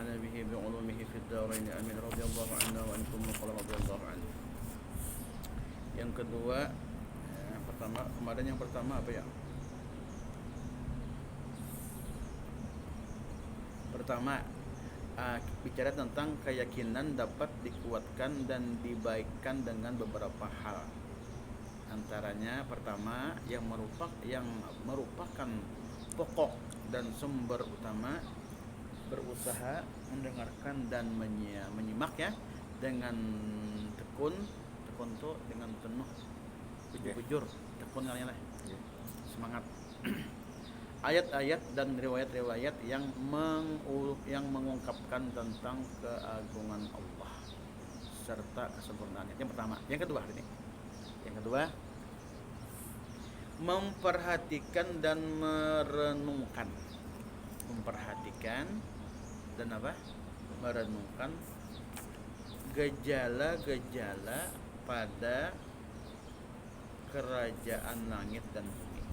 ونفعنا به بعلومه في الدارين آمين رضي الله عنا وعنكم وقال رضي الله عنه. Yang kedua, yang pertama kemarin yang pertama apa ya? Pertama, bicara tentang keyakinan dapat dikuatkan dan dibaikkan dengan beberapa hal. Antaranya pertama yang merupakan pokok dan sumber utama, berusaha mendengarkan dan menyimak ya dengan tekun tuh dengan penuh bujur tekun kalian lah semangat. Ayat-ayat dan riwayat-riwayat yang mengungkapkan tentang keagungan Allah serta kesempurnaannya. Yang pertama, yang kedua memperhatikan dan merenungkan. Merenungkan gejala-gejala pada kerajaan langit dan bumi.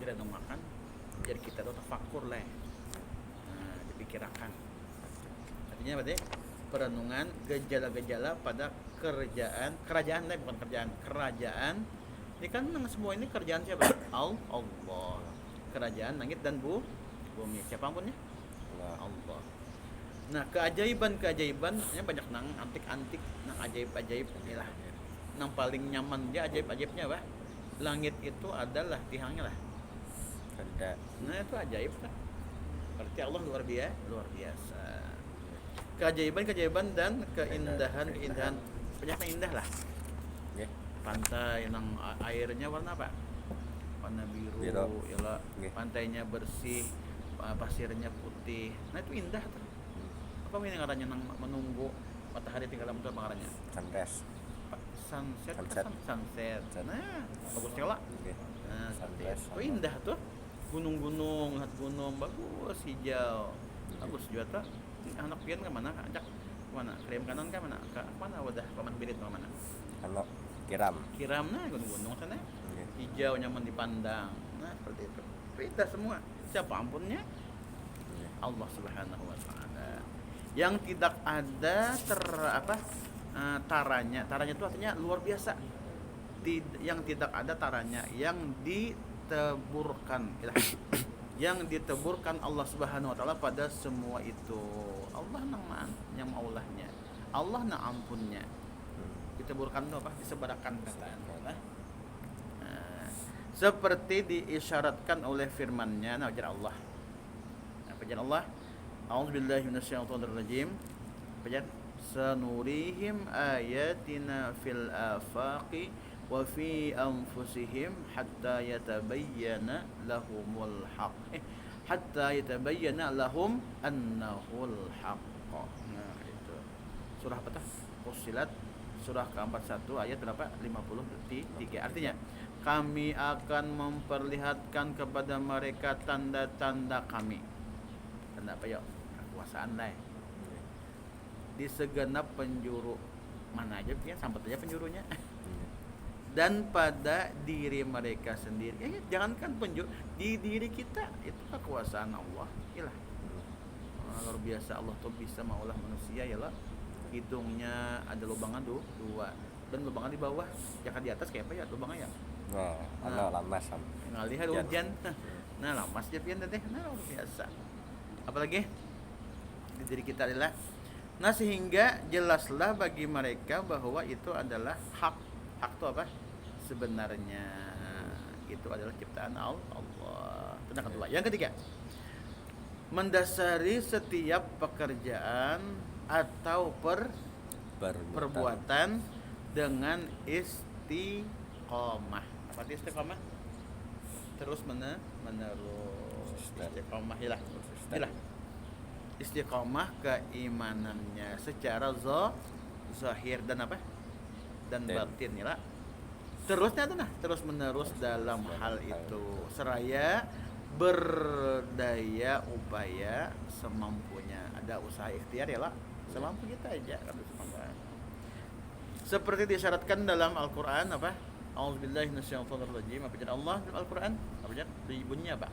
Direnungkan, jadi kita tuh tafakur lah. Dipikirkan. Artinya apa deh? Perenungan gejala-gejala pada kerajaan lah, bukan kerajaan. Ini kan semua ini kerajaan siapa? Allah. Kerajaan langit dan bumi. Siapa ampunnya? Allah. Nah, keajaiban-keajaibannya banyak nang antik-antik, nang ajaib-ajaib inilah. Nang paling nyaman dia ajaib-ajaibnya apa? Langit itu adalah tihangnya lah. Nah, itu ajaib kan. Berarti Allah luar biasa. Keajaiban dan keindahan banyak yang indah lah. Pantai yang airnya warna apa? Warna biru, ya. Pantainya bersih, pasirnya putih. Nah, itu indah tuh. Apa ini ngarannya nang menunggu matahari tenggelam itu apa ngarannya? Sunset. Nah, bagusnya lah. Nah, itu indah tuh. Gunung-gunung, gunung bagus hijau. Bagus juga tuh. Anak pian ke mana? Ajak ke mana? Kirim kanan ke mana? Ke mana wadah paman birit ke mana? Anak Kiram nah gunung-gunung sana. Hijau nyaman dipandang. Nah, seperti itu. Indah semua. Siapa ampunnya? Allah Subhanahu wa taala. Yang tidak ada taranya itu artinya luar biasa. Yang tidak ada taranya, yang diteburkan Allah Subhanahu wa taala pada semua itu. Allah yang maulahnya, Allah ampunnya. Diteburkan itu apa? Disebarkan katanya. Seperti diisyaratkan oleh firman-Nya, Allah. Baca Allah. A'udzubillahi minasyaitonirrajim. Baca sanurihim ayatina fil afaqi wa fi anfusihim hatta yatabayyana lahumul haqq. Hatta yatabayyana lahum annahul haqq. Nah, itu. Surah apa tah? Fussilat surah ke-41 ayat berapa? 53. Artinya, kami akan memperlihatkan kepada mereka tanda-tanda kami. Tanda apa ya? Kekuasaan lah. Di segenap penjuru mana aja ya, sampai aja penjurunya. Dan pada diri mereka sendiri. Jangankan penjuru, di diri kita itu kekuasaan Allah. Iyalah. Luar biasa, Allah tuh bisa maulah manusia ya lah. Hidungnya ada lubangnya 2 dan lubangnya di bawah, jangan di atas kayak apa ya lubangnya ya. Lamas Ngalihat hujan. Nah, lamas dia pian teh. Nah, luar biasa. Apalagi di diri kita adalah. Nah, sehingga jelaslah bagi mereka bahwa itu adalah hak. Hak itu apa? Sebenarnya itu adalah ciptaan Allah. Itu yang kedua. Yang ketiga, mendasari setiap pekerjaan atau perbuatan dengan istiqomah. Apa itu istiqomah? Terus menerus. Istiqomah ilah. Istiqomah keimanannya secara zahir dan apa? Dan batin ilah. Terus menerus dalam hal itu seraya berdaya upaya semampunya. Ada usaha ikhtiar ya lah. Semampu kita aja kan seperti disyaratkan dalam Al-Qur'an apa? A'udzubillahi minasyaitonirrajim. Apa jadi Allah dalam Al-Qur'an? Apa jadi bunyinya apa?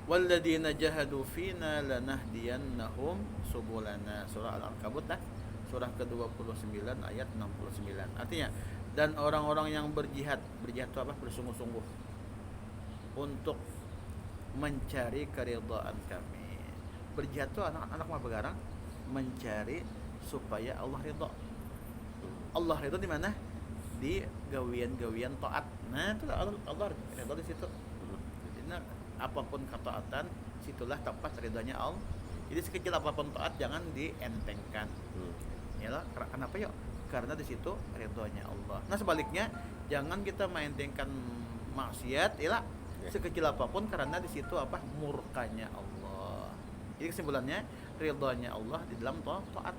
walladzina jahadu fina lanahdiyannahum subulana. Surah Al-Ankabut lah, surah ke-29 ayat 69. Artinya, dan orang-orang yang berjihad itu apa? Bersungguh-sungguh untuk mencari keridhaan kami. Berjihad itu anak-anak mah begarang mencari supaya Allah ridha. Allah ridha di mana? Di gawian-gawian taat. Nah, itu Allah ridha di situ. Jadi apapun ketaatan, situlah tempat ridhanya Allah. Jadi sekecil apapun taat jangan dientengkan. Yalah, kenapa yuk? Karena di situ ridhonya Allah. Nah, sebaliknya jangan kita mentengkan maksiat, yalah, sekecil apapun karena di situ apa? Murkanya Allah. Jadi kesimpulannya ridhonya Allah di dalam taat.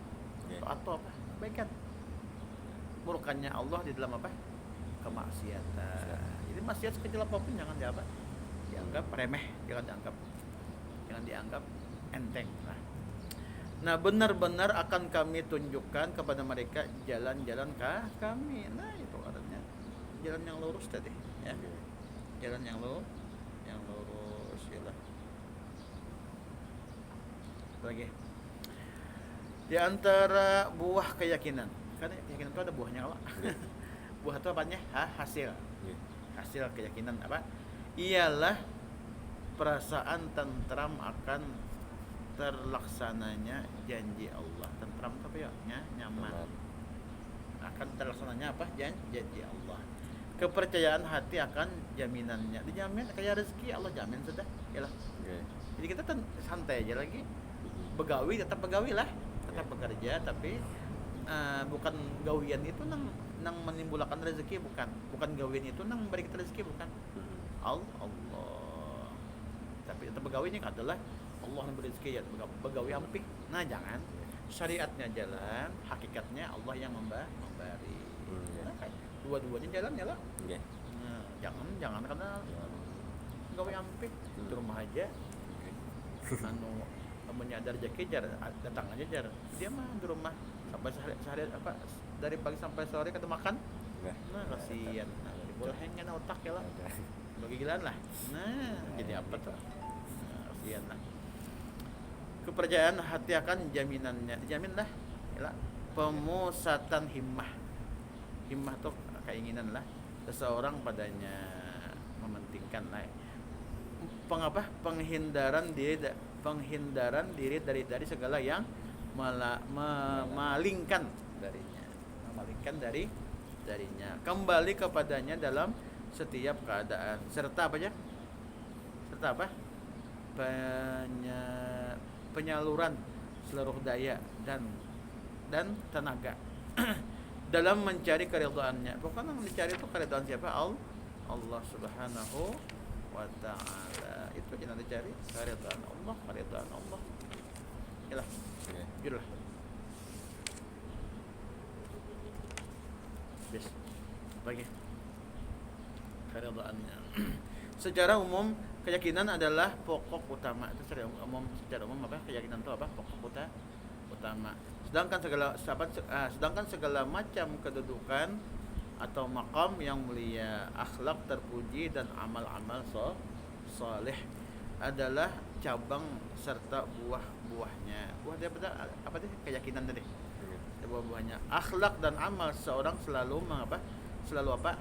Taat itu apa? Kebaikan. Murkanya Allah di dalam apa? Kemaksiatan. Jadi maksiat sekecil apapun jangan dianggap remeh, jangan dianggap enteng. Nah, benar-benar akan kami tunjukkan kepada mereka jalan-jalan kami. Nah, itu artinya jalan yang lurus tadi, ya. Jalan yang lurus ialah lagi di antara buah keyakinan. Kan keyakinan itu ada buahnya apa? Buah itu apanya? Hasil keyakinan apa? Ialah perasaan tentram akan terlaksananya janji Allah. Tentram apa ya? Nyaman. Akan terlaksananya apa? Janji Allah. Kepercayaan hati akan jaminannya. Dijamin kayak rezeki Allah jamin sudah. Yalah. Jadi kita santai aja lagi. Begawi tetap begawi lah. Tetap bekerja tapi bukan gawian itu nang menimbulkan rezeki, bukan gawian itu nang memberi kita rezeki, bukan. Allah. Tapi tetap begawinya adalah Allah yang beri rezeki, ya begawi ampik. Nah, jangan. Syariatnya jalan, hakikatnya Allah yang memberi. Nah, dua-duanya jalannya lah. Nah, jangan karena gawe ampik di rumah aja. Menyadar rezeki datang aja dia mah di rumah sampai sehari apa dari pagi sampai sore kata makan. Nah, kasihan. Bolehnya otak ya lah. Bagi gilaan lah. Nah, jadi apa tuh? Nah, kasihan lah. Kepercayaan hati akan jaminannya. Dijamin lah. Yalah. Pemusatan himmah tuh keinginan lah seseorang padanya mementingkan lah. Penghindaran diri dari segala yang memalingkan darinya, kembali kepadanya dalam setiap keadaan, serta penyaluran seluruh daya dan tenaga dalam mencari keridhaannya. Pokoknya mencari itu keridhaan siapa? Allah Subhanahu wa ta'ala. Itu aja nanti cari keridhaan Allah. Yalah. Judul. Bis. Bagi keridhaannya. Secara umum keyakinan adalah pokok utama. Itu secara umum apa? Keyakinan itu apa? Pokok utama. Sedangkan segala macam kedudukan atau maqam yang mulia, akhlak terpuji dan amal-amal saleh adalah cabang serta buah-buahnya. Buah dia apa tadi? Keyakinan tadi. Buah-buahnya. Akhlak dan amal seorang selalu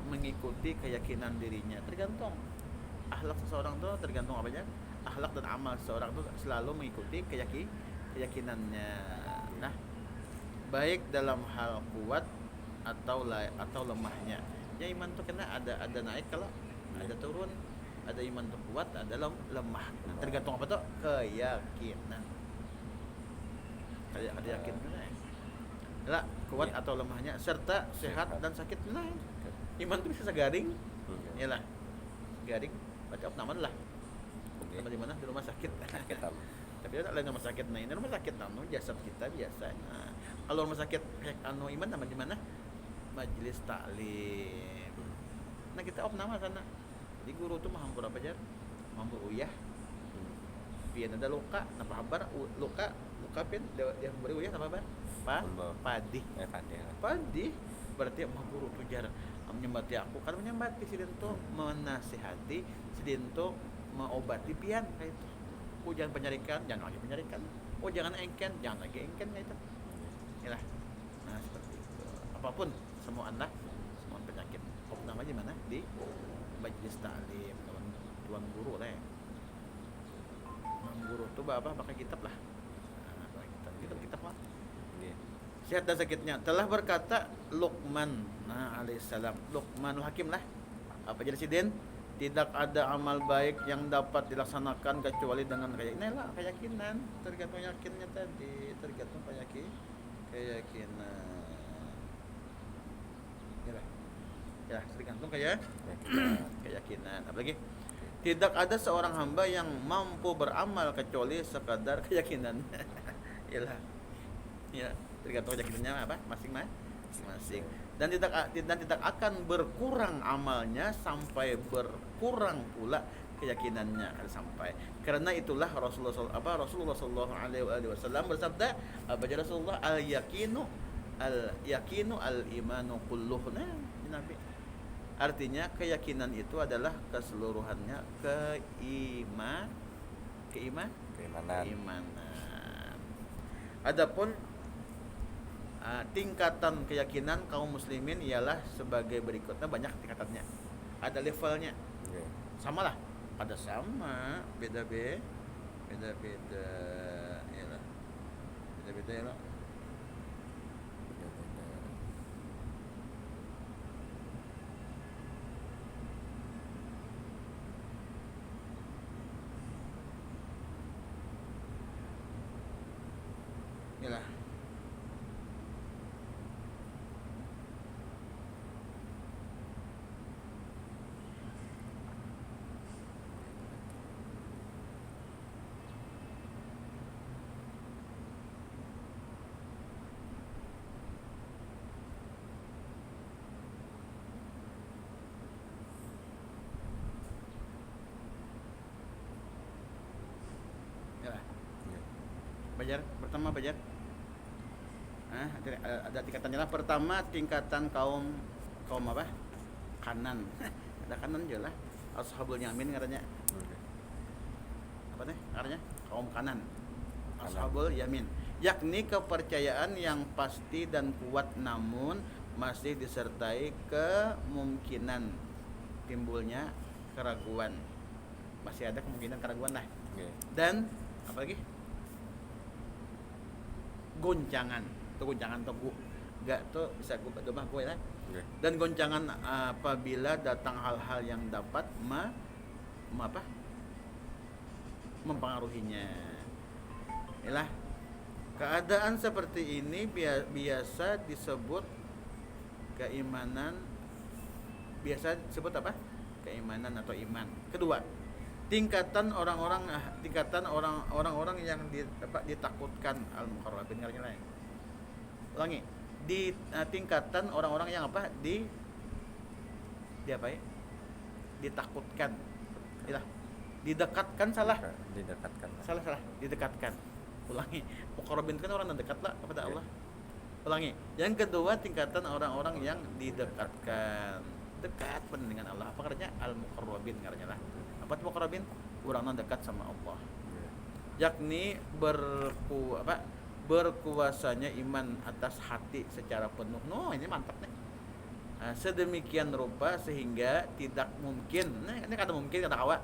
mengikuti keyakinan dirinya. Tergantung akhlak seseorang tuh tergantung apanya? Akhlak dan amal seseorang tuh selalu mengikuti keyakinannya. Nah, baik dalam hal kuat atau lemahnya. Ya, iman tuh kena ada naik kalau ada turun, ada iman tuh kuat, ada lemah. Nah, tergantung apa tuh? Keyakinan. Keyakinan. Lah, kuat atau lemahnya serta sehat dan sakit. Nah, iman tuh bisa segaring. Yalah. Garing baca nama lah. Di mana? Di rumah sakit. Tapi ada lagi rumah sakit. Nah, ini rumah sakit jasad kita biasa. Nah, kalau rumah sakit iman nama di mana? Majelis taklim. Nah, kita nama sana. Jadi guru tuh mahampur apa aja? Mahampur uyah. Pian ada luka, napa habar luka pin dia beri uyah napa habar? Padi. Padi. Berarti mahampur tuh jar menyembati aku. Kan menyembati sidin tuh menasihati, sidin tuh mengobati pian kayak itu. jangan penyarikan, jangan lagi penyarikan. Oh jangan engken, jangan lagi engken itu. Inilah. Nah seperti itu. Apapun semua anda, semua penyakit. Namanya mana di majlis ta'lim, tuan guru lah. Tuan guru tuh apa pakai kitab lah. Nah, pakai kitab lah. Sehat dan sakitnya telah berkata Luqman alaihissalam, Luqmanul Hakim lah. Apa jadi sidin? Tidak ada amal baik yang dapat dilaksanakan kecuali dengan keyakinan. Tergantung yakinnya tadi, tergantung keyakinan. Ya, tergantung keyakinan. Apalagi tidak ada seorang hamba yang mampu beramal kecuali sekadar keyakinan. Yalah. Ya, tergantung keyakinannya apa? Masing-masing. Dan tidak akan berkurang amalnya sampai berkurang pula keyakinannya akan sampai. Karena itulah Rasulullah sallallahu alaihi wasallam bersabda, apa Rasulullah, al yakinu al imanu kulluh. Nah, Nabi. Artinya keyakinan itu adalah keseluruhannya keimanan. Adapun tingkatan keyakinan kaum muslimin ialah sebagai berikutnya, banyak tingkatannya. Ada levelnya. Sama lah. Ada sama, beda-beda ialah. Beda-beda ialah. Yalah. Bajar, pertama bajar. Ada tingkatannya lah. Pertama tingkatan kaum apa? Kanan. Ada kanan juga lah. Ashabul yamin katanya. Apa nih? Artinya kaum kanan. Ashabul yamin. Yakni kepercayaan yang pasti dan kuat namun masih disertai kemungkinan timbulnya keraguan. Masih ada kemungkinan keraguan lah. Dan apa lagi? Goncangan tuh gak tuh bisa gue mah gue lah. Dan goncangan apabila datang hal-hal yang dapat mempengaruhinya. Inilah keadaan seperti ini biasa disebut keimanan. Biasa disebut apa? Keimanan atau iman. Kedua, tingkatan orang-orang yang ditakutkan al-muqarrabin katanya lain. Ulangi. Di tingkatan orang-orang yang apa? Di apa ya? Ditakutkan. Iyalah. Didekatkan salah. Didekatkan. Ulangi. Muqarrabin kan orang yang dekat lah kepada Allah. Ulangi. Yang kedua, tingkatan orang-orang yang didekatkan. Dekat dengan Allah. Apa katanya? Al-muqarrabin katanya lah. Apa itu muqarrabin? Orang yang dekat sama Allah. Yakni berkuasanya iman atas hati secara penuh. Ini mantap nih. Sedemikian rupa sehingga tidak mungkin. Ini kata mungkin, kata kawa.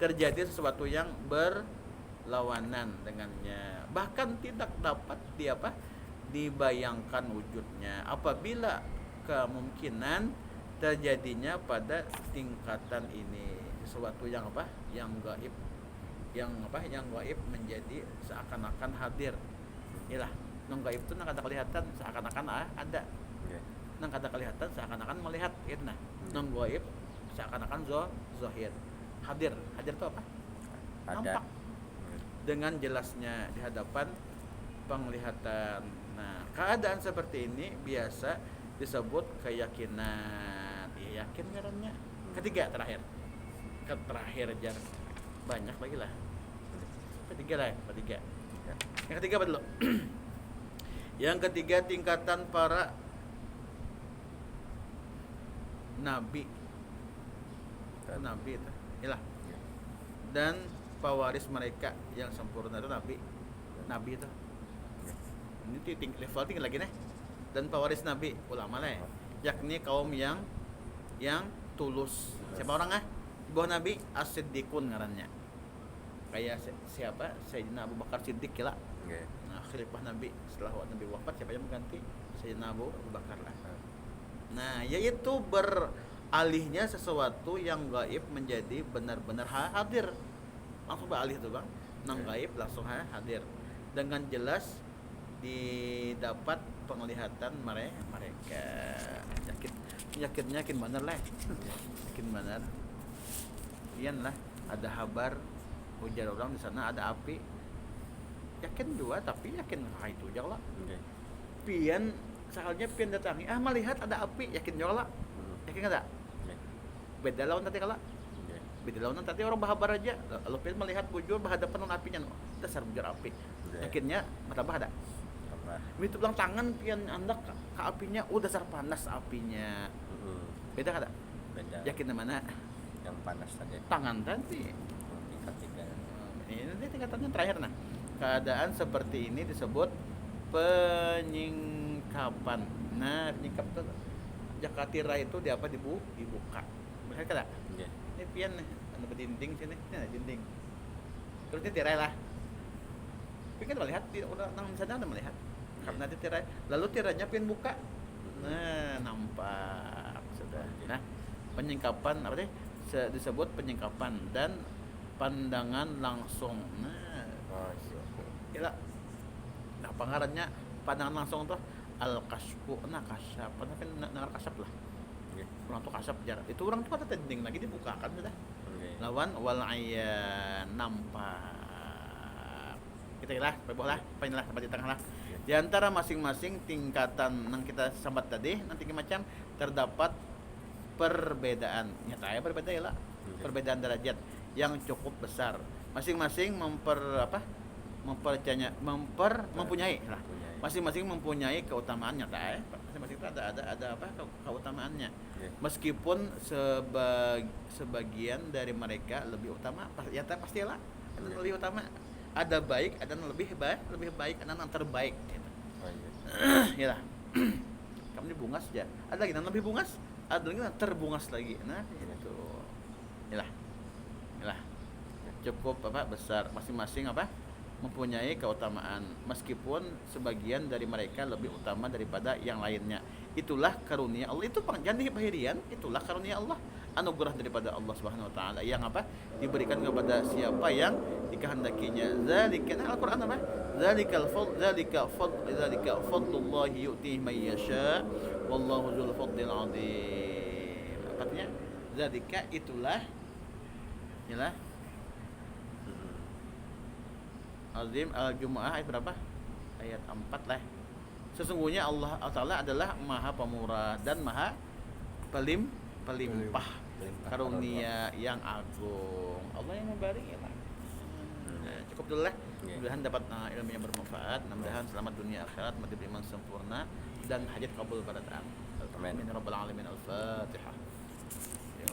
Terjadi sesuatu yang berlawanan dengannya. Bahkan tidak dapat dibayangkan wujudnya. Apabila kemungkinan terjadinya pada tingkatan ini sesuatu yang gaib, yang gaib menjadi seakan-akan hadir. Inilah nang gaib itu nang kada kelihatan seakan-akan ada. Nang kada kelihatan seakan-akan melihat gitu nah. Nang gaib seakan-akan zahir. Hadir itu apa? Nampak dengan jelasnya di hadapan penglihatan. Nah, keadaan seperti ini biasa disebut keyakinan. Yakin ngarannya. Ketiga terakhir jar banyak lagi lah. Ketiga. Yang ketiga apa dulu? Yang ketiga tingkatan para nabi itu. Iyalah. Dan pewaris mereka yang sempurna itu nabi itu. Ini level tinggi lagi nih. Dan pewaris nabi ulama lah, yakni kaum yang tulus. Siapa orang di bawah nabi? As-Siddiqun ngarannya. Kayak siapa? Sayyidina Abu Bakar Siddiq lah. Nah, khalifah nabi setelah nabi wafat, siapa yang mengganti? Sayyidina Abu Bakar lah. Nah, yaitu beralihnya sesuatu yang gaib menjadi benar-benar hadir. Langsung beralih tuh bang, nang gaib langsung hadir dengan jelas didapat penglihatan mereka. Yakin benar lah, yakin benar. Iyan lah, ada kabar ujar orang di sana ada api. Yakin juga, tapi yakin itu aja lah. Pian sakalnya pian datangi, melihat ada api, yakin juga lah. Yakin nggak? Beda lawan tadi kala. Beda lawan tadi orang bahabar aja. Lalu pian melihat bujur berhadapan dengan apinya, dasar bujur api. Yakinnya mata ada. Itu bilang tangan pian andak ke apinya, dasar panas apinya. Beda kada? Beda. Yakin mana? Yang panas tadi. Tangan tadi. Tingkat 3. Ini tingkatannya terakhir nah. Keadaan seperti ini disebut penyingkapan. Nah, penyingkap itu Jakatira itu di apa dibuka. Benar kada? Iya. Ini pian nih, ada dinding sini. Ini ada dinding. Terus ini tirai lah. Tapi kan melihat udah nang sana udah melihat. Karena itu tirai. Lalu tirainya pian buka. Nah, nampak sudah. Nah, penyingkapan apa sih? Disebut penyingkapan dan pandangan langsung. Nah, gila. Nah, pangarannya pandangan langsung tuh al-kasfu. Nah, kasap. Apa kan dengar kasap lah. Orang tuh kasap jarak. Itu orang tuh ada tending lagi dibukakan sudah. Lawan wal ayyan nampak. Kita lah, boleh, panjang lah, sampai di tengah lah. Di antara masing-masing tingkatan yang kita sambat tadi, nanti macam terdapat perbedaan. Nyata ya berbeda ya lah. Perbedaan derajat yang cukup besar. Masing-masing mempunyai lah. Masing-masing mempunyai keutamaannya, tak? Masing-masing itu ada apa keutamaannya. Meskipun sebagian dari mereka lebih utama, ya pastilah ada lebih utama. Ada baik, ada yang lebih baik, ada yang terbaik. Gitu. Ya lah. Kamu dibungas aja. Ada lagi yang lebih bungas, ada lagi yang terbungas lagi. Nah, itu. Ya lah. Cukup besar masing-masing mempunyai keutamaan meskipun sebagian dari mereka lebih utama daripada yang lainnya. Itulah karunia Allah. Itu jangan dibahirian, itulah karunia Allah, anugerah daripada Allah Subhanahu wa taala yang diberikan kepada siapa yang dikehendakinya. Zalika Al-Qur'an Zalikal fadlullah yu'tihi may yasha wallahu dzul fadlil 'adzim. Artinya zalika itulah ialah Azim Al-Jumu'ah ayat berapa? Ayat 4 lah. Sesungguhnya Allah Ta'ala adalah Maha Pemurah dan Maha Pelimpah karunia yang agung. Allah yang memberi ya Pak. Cukup dulu lah. Mudah-mudahan dapat ilmu yang bermanfaat. Mudah-mudahan selamat dunia akhirat, mati beriman sempurna dan hajat kabul pada taat. Amin ya rabbal alamin. Al-Fatihah. Ya.